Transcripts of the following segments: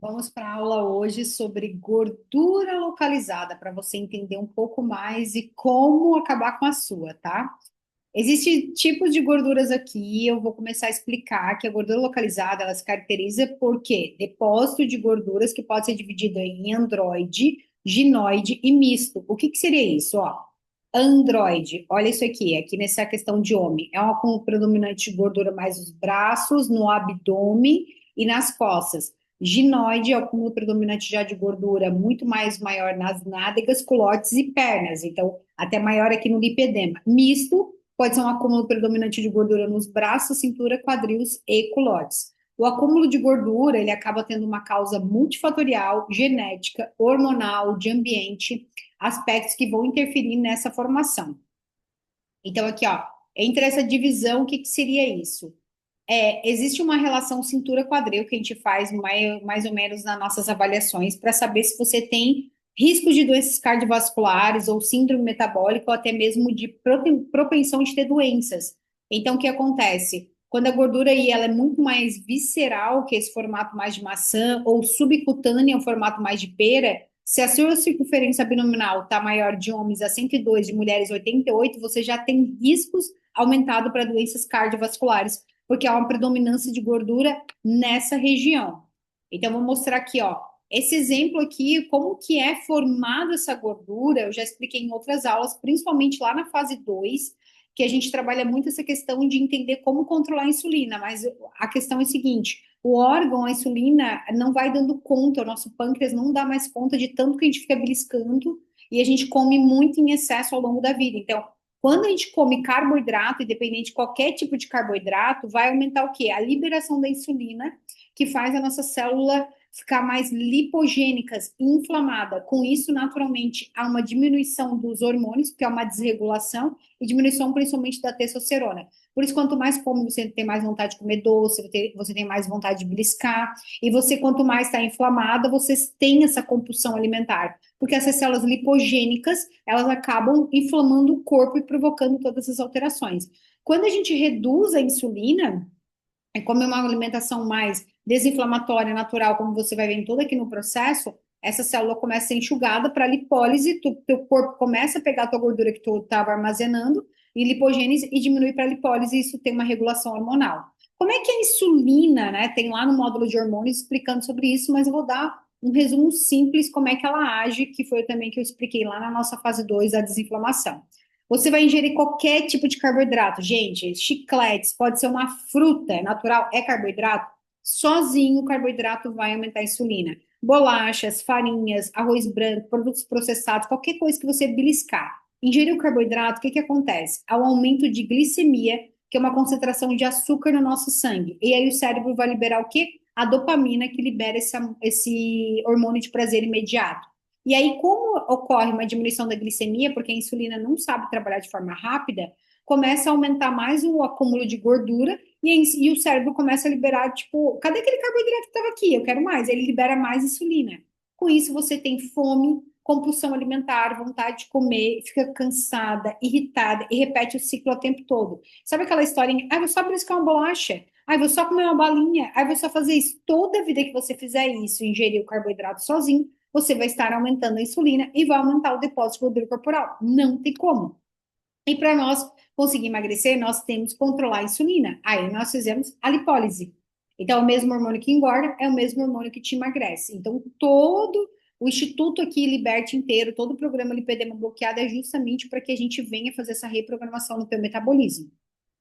Vamos para a aula hoje sobre gordura localizada, para você entender um pouco mais e como acabar com a sua, tá? Existem tipos de gorduras aqui, eu vou começar a explicar que a gordura localizada, ela se caracteriza por quê? Depósito de gorduras que pode ser dividido em androide, ginoide e misto. O que que seria isso, ó? Androide, olha isso aqui nessa questão de homem, é um acúmulo predominante de gordura mais nos braços, no abdômen e nas costas. Ginoide é o acúmulo predominante já de gordura muito mais maior nas nádegas, culotes e pernas, então até maior aqui no lipedema. Misto pode ser um acúmulo predominante de gordura nos braços, cintura, quadris e culotes. O acúmulo de gordura, ele acaba tendo uma causa multifatorial, genética, hormonal, de ambiente, aspectos que vão interferir nessa formação. Então, aqui, ó, entre essa divisão, o que que seria isso? Existe uma relação cintura-quadril que a gente faz mais ou menos nas nossas avaliações para saber se você tem risco de doenças cardiovasculares ou síndrome metabólica ou até mesmo de propensão de ter doenças. Então, o que acontece? Quando a gordura aí, ela é muito mais visceral, que é esse formato mais de maçã, ou subcutânea, o formato mais de pera, se a sua circunferência abdominal está maior de homens a 102, de mulheres 88, você já tem riscos aumentados para doenças cardiovasculares porque há uma predominância de gordura nessa região. Então, vou mostrar aqui, ó, esse exemplo aqui, como que é formada essa gordura, eu já expliquei em outras aulas, principalmente lá na fase 2, que a gente trabalha muito essa questão de entender como controlar a insulina, mas a questão é a seguinte, o órgão, a insulina, não vai dando conta, o nosso pâncreas não dá mais conta de tanto que a gente fica beliscando e a gente come muito em excesso ao longo da vida. Então, quando a gente come carboidrato, independente de qualquer tipo de carboidrato, vai aumentar o quê? A liberação da insulina, que faz a nossa célula ficar mais lipogênicas, inflamada. Com isso, naturalmente, há uma diminuição dos hormônios, que é uma desregulação, e diminuição principalmente da testosterona. Por isso, quanto mais come, você tem mais vontade de comer doce, você tem mais vontade de beliscar, e você, quanto mais está inflamada, você tem essa compulsão alimentar. Porque essas células lipogênicas, elas acabam inflamando o corpo e provocando todas essas alterações. Quando a gente reduz a insulina, como é uma alimentação mais desinflamatória, natural, como você vai ver em todo aqui no processo, essa célula começa a ser enxugada para lipólise, teu corpo começa a pegar a tua gordura que tu estava armazenando e lipogênese e diminui para lipólise, e isso tem uma regulação hormonal. Como é que a insulina, né? Tem lá no módulo de hormônios explicando sobre isso, mas eu vou dar um resumo simples como é que ela age, que foi também que eu expliquei lá na nossa fase 2 a desinflamação. Você vai ingerir qualquer tipo de carboidrato. Gente, chicletes, pode ser uma fruta, é natural, é carboidrato. Sozinho o carboidrato vai aumentar a insulina. Bolachas, farinhas, arroz branco, produtos processados, qualquer coisa que você beliscar. Ingerir o carboidrato, o que que acontece? Há um aumento de glicemia, que é uma concentração de açúcar no nosso sangue. E aí o cérebro vai liberar o quê? A dopamina, que libera esse hormônio de prazer imediato. E aí, como ocorre uma diminuição da glicemia, porque a insulina não sabe trabalhar de forma rápida, começa a aumentar mais o acúmulo de gordura e o cérebro começa a liberar, tipo, cadê aquele carboidrato que estava aqui? Eu quero mais. Ele libera mais insulina. Com isso, você tem fome, compulsão alimentar, vontade de comer, fica cansada, irritada e repete o ciclo o tempo todo. Sabe aquela historinha? Ah, vou só beliscar uma bolacha. Ah, vou só comer uma balinha. Ah, vou só fazer isso. Toda vida que você fizer isso, ingerir o carboidrato sozinho, você vai estar aumentando a insulina e vai aumentar o depósito de gordura corporal. Não tem como. E para nós conseguir emagrecer, nós temos que controlar a insulina. Aí nós fizemos a lipólise. Então, o mesmo hormônio que engorda é o mesmo hormônio que te emagrece. Então, todo o Instituto aqui, Liberte inteiro, todo o programa Lipedema Bloqueado é justamente para que a gente venha fazer essa reprogramação no teu metabolismo.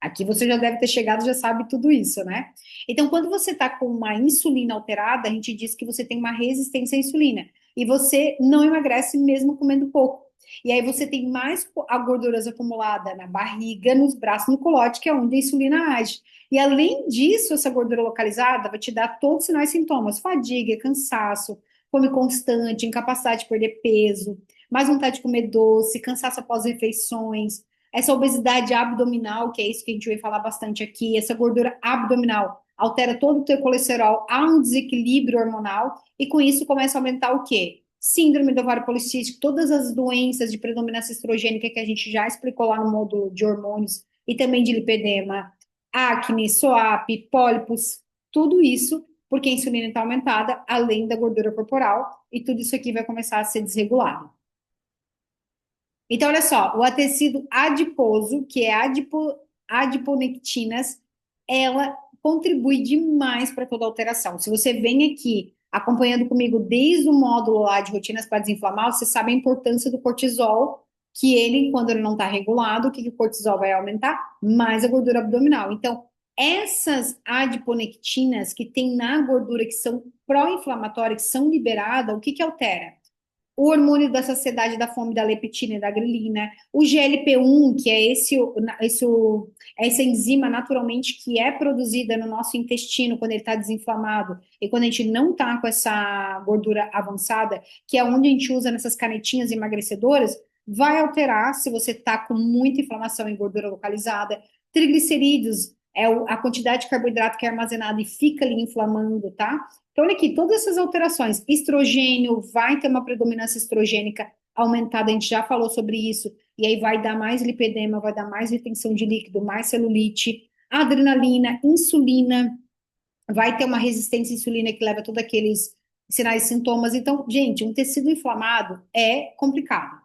Aqui você já deve ter chegado, já sabe tudo isso, né? Então, quando você está com uma insulina alterada, a gente diz que você tem uma resistência à insulina e você não emagrece mesmo comendo pouco. E aí você tem mais a gorduras acumulada na barriga, nos braços, no colote, que é onde a insulina age. E além disso, essa gordura localizada vai te dar todos os sinais e sintomas: fadiga, cansaço, fome constante, incapacidade de perder peso, mais vontade de comer doce, cansaço após refeições, essa obesidade abdominal, que é isso que a gente vai falar bastante aqui, essa gordura abdominal altera todo o teu colesterol, há um desequilíbrio hormonal, e com isso começa a aumentar o quê? Síndrome do ovário policístico, todas as doenças de predominância estrogênica que a gente já explicou lá no módulo de hormônios, e também de lipedema, acne, SOAP, pólipos, tudo isso porque a insulina está aumentada, além da gordura corporal, e tudo isso aqui vai começar a ser desregulado. Então, olha só, o tecido adiposo, que é adiponectinas, ela contribui demais para toda alteração. Se você vem aqui acompanhando comigo desde o módulo lá de rotinas para desinflamar, você sabe a importância do cortisol, que ele, quando ele não está regulado, o que o cortisol vai aumentar? Mais a gordura abdominal. Então, essas adiponectinas que tem na gordura, que são pró-inflamatórias, que são liberadas, o que altera? O hormônio da saciedade, da fome, da leptina e da grelina, o GLP-1, que é essa enzima naturalmente que é produzida no nosso intestino quando ele está desinflamado e quando a gente não está com essa gordura avançada, que é onde a gente usa nessas canetinhas emagrecedoras, vai alterar se você está com muita inflamação em gordura localizada. Triglicerídeos é a quantidade de carboidrato que é armazenado e fica ali inflamando, tá? Então, olha aqui, todas essas alterações. Estrogênio, vai ter uma predominância estrogênica aumentada, a gente já falou sobre isso, e aí vai dar mais lipedema, vai dar mais retenção de líquido, mais celulite, adrenalina, insulina, vai ter uma resistência à insulina que leva a todos aqueles sinais e sintomas. Então, gente, um tecido inflamado é complicado.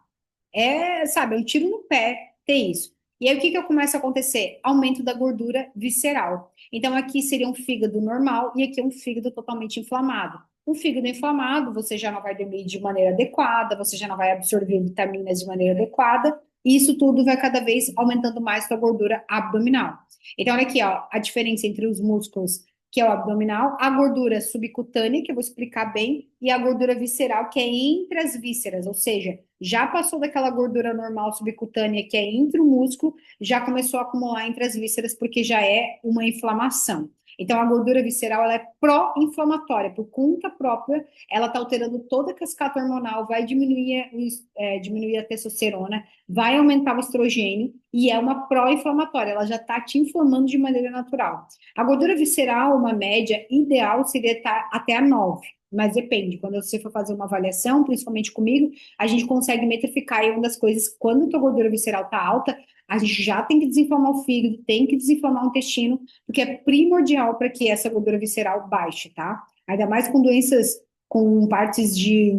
É, sabe, é um tiro no pé ter isso. E aí o que que começa a acontecer? Aumento da gordura visceral. Então aqui seria um fígado normal e aqui é um fígado totalmente inflamado. Um fígado inflamado, você já não vai dormir de maneira adequada, você já não vai absorver vitaminas de maneira adequada, e isso tudo vai cada vez aumentando mais sua gordura abdominal. Então olha aqui, ó, a diferença entre os músculos, que é o abdominal, a gordura subcutânea, que eu vou explicar bem, e a gordura visceral, que é entre as vísceras, ou seja, já passou daquela gordura normal subcutânea que é entre o músculo, já começou a acumular entre as vísceras porque já é uma inflamação. Então, a gordura visceral ela é pró-inflamatória, por conta própria, ela está alterando toda a cascata hormonal, vai diminuir a testosterona, vai aumentar o estrogênio e é uma pró-inflamatória, ela já está te inflamando de maneira natural. A gordura visceral, uma média ideal seria estar até a 9, mas depende. Quando você for fazer uma avaliação, principalmente comigo, a gente consegue metrificar. E uma das coisas, quando a tua gordura visceral está alta, a gente já tem que desinflamar o fígado, tem que desinflamar o intestino, porque é primordial para que essa gordura visceral baixe, tá? Ainda mais com doenças, com partes de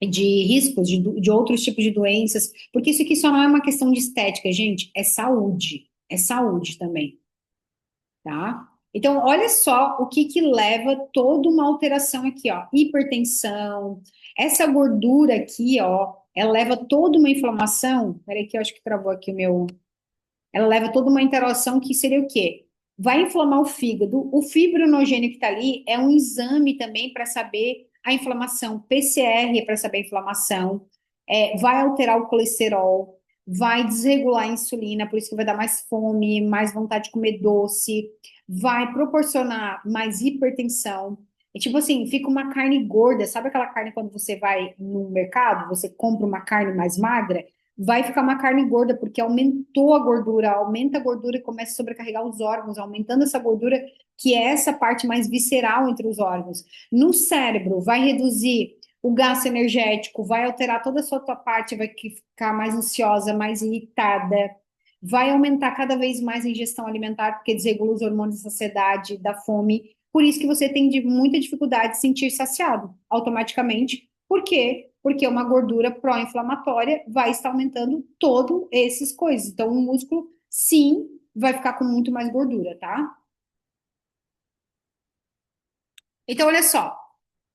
riscos, de outros tipos de doenças, porque isso aqui só não é uma questão de estética, gente, é saúde também, tá? Então, olha só o que que leva toda uma alteração aqui, ó, hipertensão, essa gordura aqui, ó, ela leva toda uma inflamação, peraí que eu acho que travou aqui o meu, ela leva toda uma interação que seria o quê? Vai inflamar o fígado, o fibrinogênio que tá ali é um exame também para saber a inflamação, PCR para saber a inflamação, vai alterar o colesterol, vai desregular a insulina, por isso que vai dar mais fome, mais vontade de comer doce, vai proporcionar mais hipertensão. E tipo assim, fica uma carne gorda, sabe aquela carne quando você vai no mercado, você compra uma carne mais magra? Vai ficar uma carne gorda, porque aumentou a gordura, aumenta a gordura e começa a sobrecarregar os órgãos, aumentando essa gordura, que é essa parte mais visceral entre os órgãos. No cérebro, vai reduzir o gasto energético, vai alterar toda a sua tua parte, vai ficar mais ansiosa, mais irritada, vai aumentar cada vez mais a ingestão alimentar, porque desregula os hormônios da saciedade, da fome. Por isso que você tem muita dificuldade de sentir saciado automaticamente. Por quê? Porque uma gordura pró-inflamatória vai estar aumentando todos esses coisas. Então, o músculo, sim, vai ficar com muito mais gordura, tá? Então, olha só.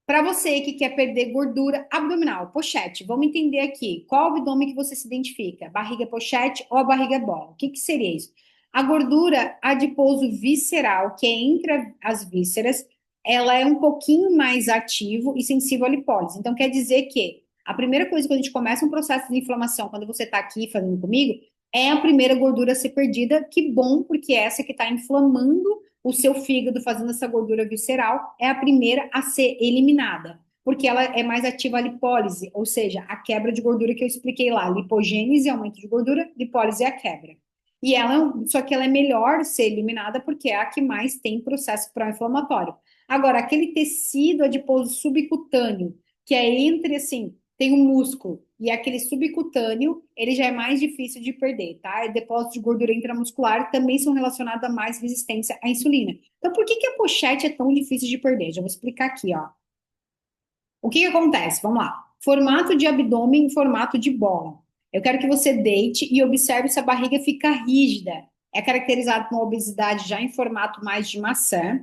Para você que quer perder gordura abdominal, pochete, vamos entender aqui. Qual abdômen que você se identifica? Barriga pochete ou a barriga bola? O que que seria isso? A gordura adiposo visceral, que é entre as vísceras, ela é um pouquinho mais ativo e sensível à lipólise. Então, quer dizer que a primeira coisa que a gente começa um processo de inflamação, quando você está aqui fazendo comigo, é a primeira gordura a ser perdida. Que bom, porque é essa que está inflamando o seu fígado, fazendo essa gordura visceral, é a primeira a ser eliminada, porque ela é mais ativa a lipólise, ou seja, a quebra de gordura que eu expliquei lá, lipogênese, aumento de gordura, lipólise é a quebra. E ela, só que ela é melhor ser eliminada porque é a que mais tem processo pró-inflamatório. Agora, aquele tecido adiposo subcutâneo, que é entre, assim, tem o músculo e aquele subcutâneo, ele já é mais difícil de perder, tá? E depósitos de gordura intramuscular também são relacionados a mais resistência à insulina. Então, por que que a pochete é tão difícil de perder? Já vou explicar aqui, ó. O que que acontece? Vamos lá. Formato de abdômen em formato de bola. Eu quero que você deite e observe se a barriga fica rígida. É caracterizado por uma obesidade já em formato mais de maçã.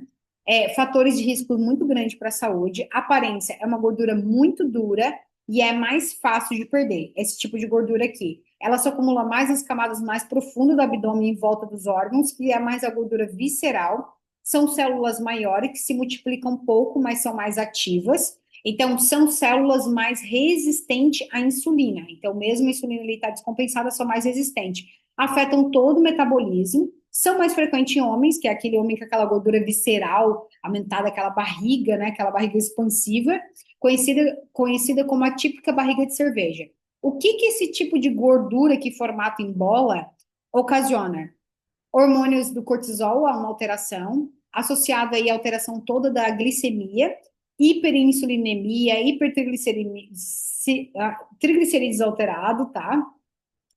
Fatores de risco muito grande para a saúde. Aparência é uma gordura muito dura e é mais fácil de perder. Esse tipo de gordura aqui. Ela se acumula mais nas camadas mais profundas do abdômen em volta dos órgãos, que é mais a gordura visceral. São células maiores que se multiplicam pouco, mas são mais ativas. Então, são células mais resistentes à insulina. Então, mesmo a insulina está descompensada, são mais resistentes. Afetam todo o metabolismo, são mais frequentes em homens, que é aquele homem com aquela gordura visceral, aumentada, aquela barriga, né? Aquela barriga expansiva, conhecida como a típica barriga de cerveja. O que que esse tipo de gordura que formato em bola ocasiona? Hormônios do cortisol, há uma alteração, associada aí à alteração toda da glicemia, hiperinsulinemia, triglicerídeos alterado, tá?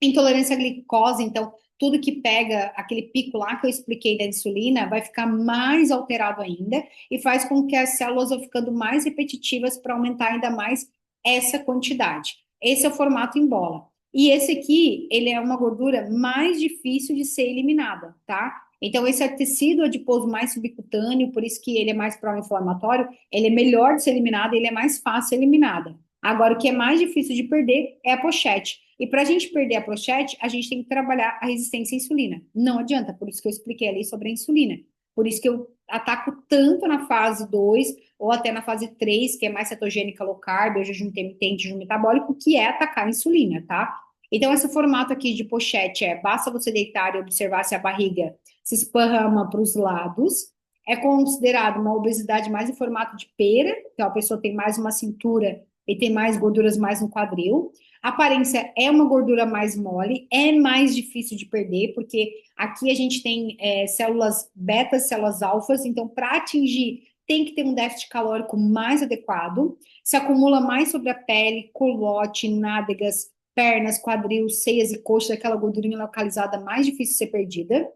Intolerância à glicose, então, tudo que pega aquele pico lá que eu expliquei da insulina vai ficar mais alterado ainda e faz com que as células vão ficando mais repetitivas para aumentar ainda mais essa quantidade. Esse é o formato em bola. E esse aqui, ele é uma gordura mais difícil de ser eliminada, tá? Então, esse é tecido adiposo mais subcutâneo, por isso que ele é mais pró-inflamatório, ele é melhor de ser eliminado, ele é mais fácil eliminada. Agora, o que é mais difícil de perder é a pochete. E para a gente perder a pochete, a gente tem que trabalhar a resistência à insulina. Não adianta, por isso que eu expliquei ali sobre a insulina. Por isso que eu ataco tanto na fase 2 ou até na fase 3, que é mais cetogênica low carb, ou jejum intermitente, jejum metabólico, que é atacar a insulina, tá? Então, esse formato aqui de pochete basta você deitar e observar se a barriga se esparrama para os lados. É considerado uma obesidade mais em formato de pera, então a pessoa tem mais uma cintura e tem mais gorduras mais no quadril. A aparência é uma gordura mais mole, é mais difícil de perder, porque aqui a gente tem células betas, células alfas, então para atingir tem que ter um déficit calórico mais adequado, se acumula mais sobre a pele, colote, nádegas, pernas, quadril, seias e coxas, aquela gordurinha localizada mais difícil de ser perdida.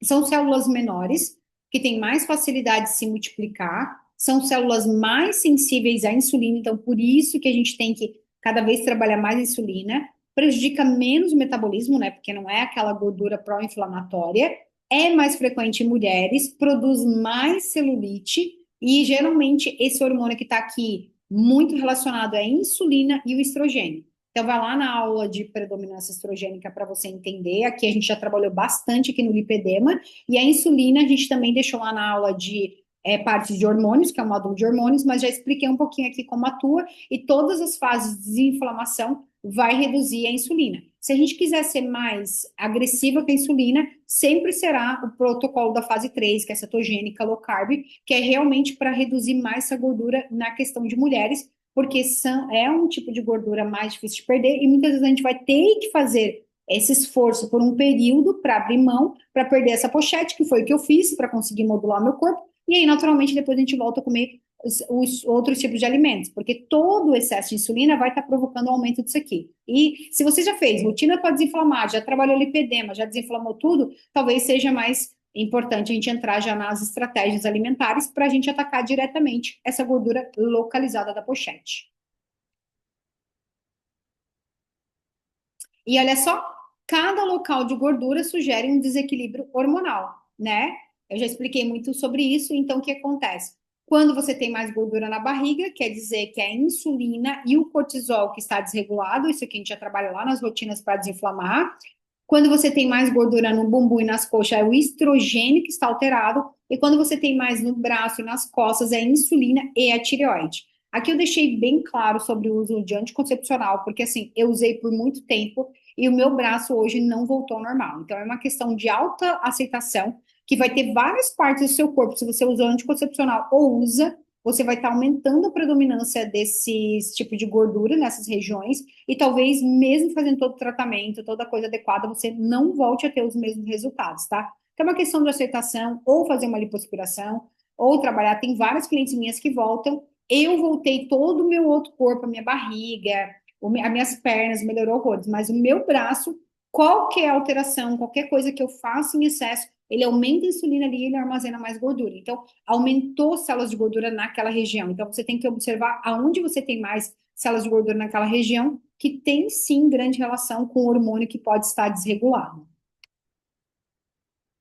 São células menores, que têm mais facilidade de se multiplicar, são células mais sensíveis à insulina, então por isso que a gente tem que cada vez trabalhar mais a insulina, prejudica menos o metabolismo, né, porque não é aquela gordura pró-inflamatória, é mais frequente em mulheres, produz mais celulite, e geralmente esse hormônio que está aqui muito relacionado é a insulina e o estrogênio. Então, vai lá na aula de predominância estrogênica para você entender. Aqui a gente já trabalhou bastante aqui no lipedema. E a insulina a gente também deixou lá na aula de partes de hormônios, que é o módulo de hormônios, mas já expliquei um pouquinho aqui como atua. E todas as fases de desinflamação vai reduzir a insulina. Se a gente quiser ser mais agressiva com a insulina, sempre será o protocolo da fase 3, que é cetogênica low carb, que é realmente para reduzir mais essa gordura na questão de mulheres, porque é um tipo de gordura mais difícil de perder e muitas vezes a gente vai ter que fazer esse esforço por um período para abrir mão, para perder essa pochete, que foi o que eu fiz para conseguir modular meu corpo, e aí naturalmente depois a gente volta a comer os outros tipos de alimentos, porque todo o excesso de insulina vai estar provocando o aumento disso aqui. E se você já fez rotina para desinflamar, já trabalhou lipedema, já desinflamou tudo, talvez seja mais importante a gente entrar já nas estratégias alimentares para a gente atacar diretamente essa gordura localizada da pochete. E olha só, cada local de gordura sugere um desequilíbrio hormonal, né? Eu já expliquei muito sobre isso, então o que acontece? Quando você tem mais gordura na barriga, quer dizer que é a insulina e o cortisol que está desregulado, isso aqui a gente já trabalha lá nas rotinas para desinflamar. Quando você tem mais gordura no bumbum e nas coxas, é o estrogênio que está alterado. E quando você tem mais no braço e nas costas, é a insulina e a tireoide. Aqui eu deixei bem claro sobre o uso de anticoncepcional, porque assim, eu usei por muito tempo e o meu braço hoje não voltou ao normal. Então é uma questão de alta aceitação, que vai ter várias partes do seu corpo, se você usa anticoncepcional ou usa, você vai estar aumentando a predominância desse tipo de gordura nessas regiões, e talvez mesmo fazendo todo o tratamento, toda a coisa adequada, você não volte a ter os mesmos resultados, tá? Então é uma questão de aceitação, ou fazer uma lipoaspiração, ou trabalhar. Tem várias clientes minhas que voltam, eu voltei todo o meu outro corpo, a minha barriga, as minhas pernas, melhorou horrores, mas o meu braço, qualquer alteração, qualquer coisa que eu faça em excesso, ele aumenta a insulina ali e ele armazena mais gordura. Então, aumentou células de gordura naquela região. Então, você tem que observar aonde você tem mais células de gordura naquela região, que tem sim grande relação com o hormônio que pode estar desregulado.